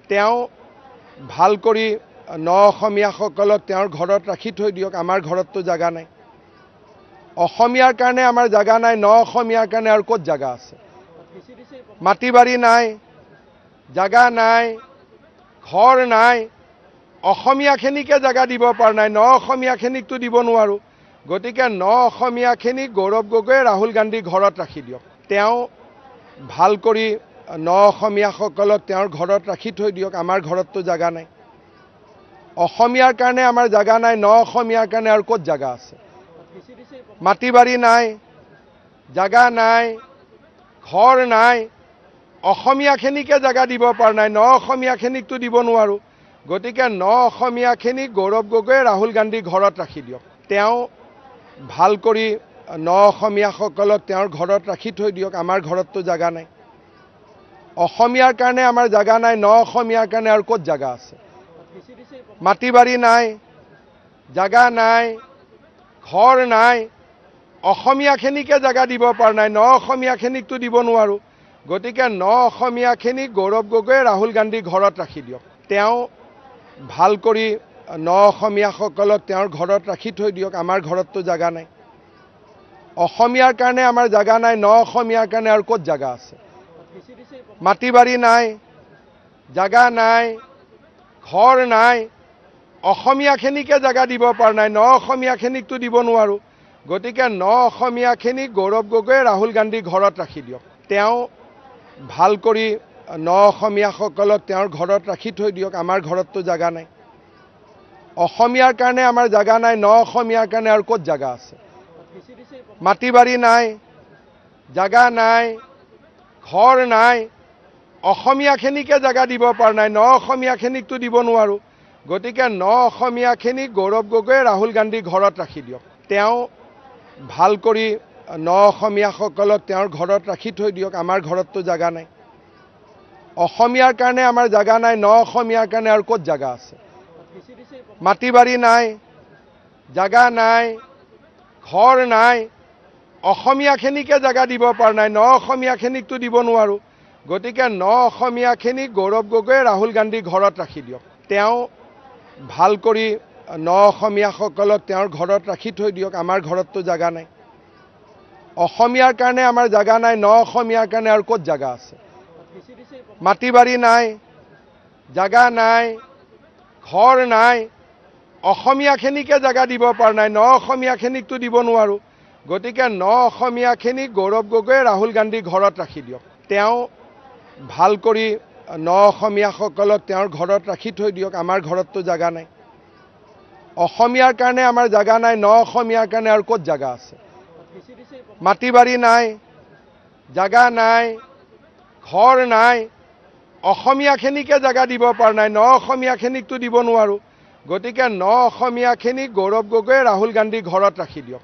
তেওঁ ভাল কৰি ন অসমীয়াসকলক তেওঁৰ ঘৰত ৰাখি থৈ দিয়ক। আমাৰ ঘৰততো জাগা নাই। অসমীয়াৰ কাৰণে আমাৰ জাগা নাই, ন অসমীয়াৰ কাৰণে আৰু ক'ত জাগা আছে? মাটি বাৰী নাই, জাগা নাই, ঘৰ নাই, অসমীয়াখিনিকে জাগা দিব পৰা নাই, ন অসমীয়াখিনিকতো দিব নোৱাৰোঁ। গতিকে ন অসমীয়াখিনিক গৌৰৱ গগৈয়ে ৰাহুল গান্ধীৰ ঘৰত ৰাখি দিয়ক। তেওঁ ভাল কৰি ন অসমীয়াসকলক তেওঁৰ ঘৰত ৰাখি থৈ দিয়ক। আমাৰ ঘৰততো জাগা নাই। অসমীয়াৰ কাৰণে আমাৰ জাগা নাই, ন অসমীয়াৰ কাৰণে আৰু ক'ত জাগা আছে? মাটি বাৰী নাই, জাগা নাই, ঘৰ নাই, অসমীয়াখিনিকে জাগা দিব পৰা নাই, ন অসমীয়াখিনিকতো দিব নোৱাৰোঁ। গতিকে ন অসমীয়াখিনিক গৌৰৱ গগৈয়ে ৰাহুল গান্ধীৰ ঘৰত ৰাখি দিয়ক। তেওঁ ভাল কৰি ন অসমীয়াসকলক তেওঁৰ ঘৰত ৰাখি থৈ দিয়ক। আমাৰ ঘৰততো জাগা নাই। অসমীয়াৰ কাৰণে আমাৰ জাগা নাই, ন অসমীয়াৰ কাৰণে আৰু ক'ত জাগা আছে? মাটি বাৰী নাই, জাগা নাই, ঘৰ নাই, অসমীয়াখিনিকে জাগা দিব পৰা নাই, ন অসমীয়াখিনিকতো দিব নোৱাৰোঁ। গতিকে ন অসমীয়াখিনিক গৌৰৱ গগৈয়ে ৰাহুল গান্ধীৰ ঘৰত ৰাখি দিয়ক। তেওঁ ভাল কৰি ন অসমীয়াসকলক তেওঁৰ ঘৰত ৰাখি থৈ দিয়ক। আমাৰ ঘৰততো জাগা নাই। অসমীয়াৰ কাৰণে আমাৰ জাগা নাই, ন অসমীয়াৰ কাৰণে আৰু ক'ত জাগা আছে? মাটি বাৰী নাই, জাগা নাই, ঘৰ নাই, অসমীয়াখিনিকে জাগা দিব পৰা নাই, ন অসমীয়াখিনিকতো দিব নোৱাৰোঁ। গতিকে ন অসমীয়াখিনিক গৌৰৱ গগৈয়ে ৰাহুল গান্ধীৰ ঘৰত ৰাখি দিয়ক। তেওঁ ভাল কৰি ন অসমীয়াসকলক তেওঁৰ ঘৰত ৰাখি থৈ দিয়ক। আমাৰ ঘৰততো জাগা নাই। অসমীয়াৰ কাৰণে আমাৰ জাগা নাই, ন অসমীয়াৰ কাৰণে আৰু ক'ত জাগা আছে? মাটি বাৰী নাই, জাগা নাই, ঘৰ নাই, অসমীয়াখিনিকে জাগা দিব পৰা নাই, ন অসমীয়াখিনিকতো দিব নোৱাৰোঁ। গতিকে ন অসমীয়াখিনিক গৌৰৱ গগৈয়ে ৰাহুল গান্ধীৰ ঘৰত ৰাখি দিয়ক। তেওঁ ভাল কৰি ন অসমীয়াসকলক তেওঁৰ ঘৰত ৰাখি থৈ দিয়ক। আমাৰ ঘৰততো জাগা নাই। অসমীয়াৰ কাৰণে আমাৰ জাগা নাই, ন অসমীয়াৰ কাৰণে আৰু ক'ত জাগা আছে? মাটি বাৰী নাই, জাগা নাই, ঘৰ নাই, অসমীয়াখিনিকে জাগা দিব পৰা নাই, ন অসমীয়াখিনিকতো দিব নোৱাৰোঁ। গতিকে ন অসমীয়াখিনিক গৌৰৱ গগৈয়ে ৰাহুল গান্ধীৰ ঘৰত ৰাখি দিয়ক। তেওঁ ভাল কৰি ন অসমীয়াসকলক তেওঁৰ ঘৰত ৰাখি থৈ দিয়ক। আমাৰ ঘৰততো জাগা নাই। অসমীয়াৰ কাৰণে আমাৰ জাগা নাই, ন অসমীয়াৰ কাৰণে আৰু ক'ত জাগা আছে? মাটি বাৰী নাই, জাগা নাই, ঘৰ নাই, অসমীয়াখিনিকে জাগা দিব পৰা নাই, ন অসমীয়াখিনিকতো দিব নোৱাৰোঁ। গতিকে ন অসমীয়াখিনিক গৌৰৱ গগৈয়ে ৰাহুল গান্ধীৰ ঘৰত ৰাখি দিয়ক। তেওঁ ভাল কৰি ন অসমীয়াসকলক তেওঁৰ ঘৰত ৰাখি থৈ দিয়ক। আমাৰ ঘৰততো জাগা নাই। অসমীয়াৰ কাৰণে আমাৰ জাগা নাই, ন অসমীয়াৰ কাৰণে আৰু ক'ত জাগা আছে? মাটি বাৰী নাই, জাগা নাই, ঘৰ নাই, অসমীয়াখিনিকে জাগা দিব পৰা নাই, ন অসমীয়াখিনিকতো দিব নোৱাৰোঁ। গতিকে ন অসমীয়াখিনিক গৌৰৱ গগৈয়ে ৰাহুল গান্ধীৰ ঘৰত ৰাখি দিয়ক।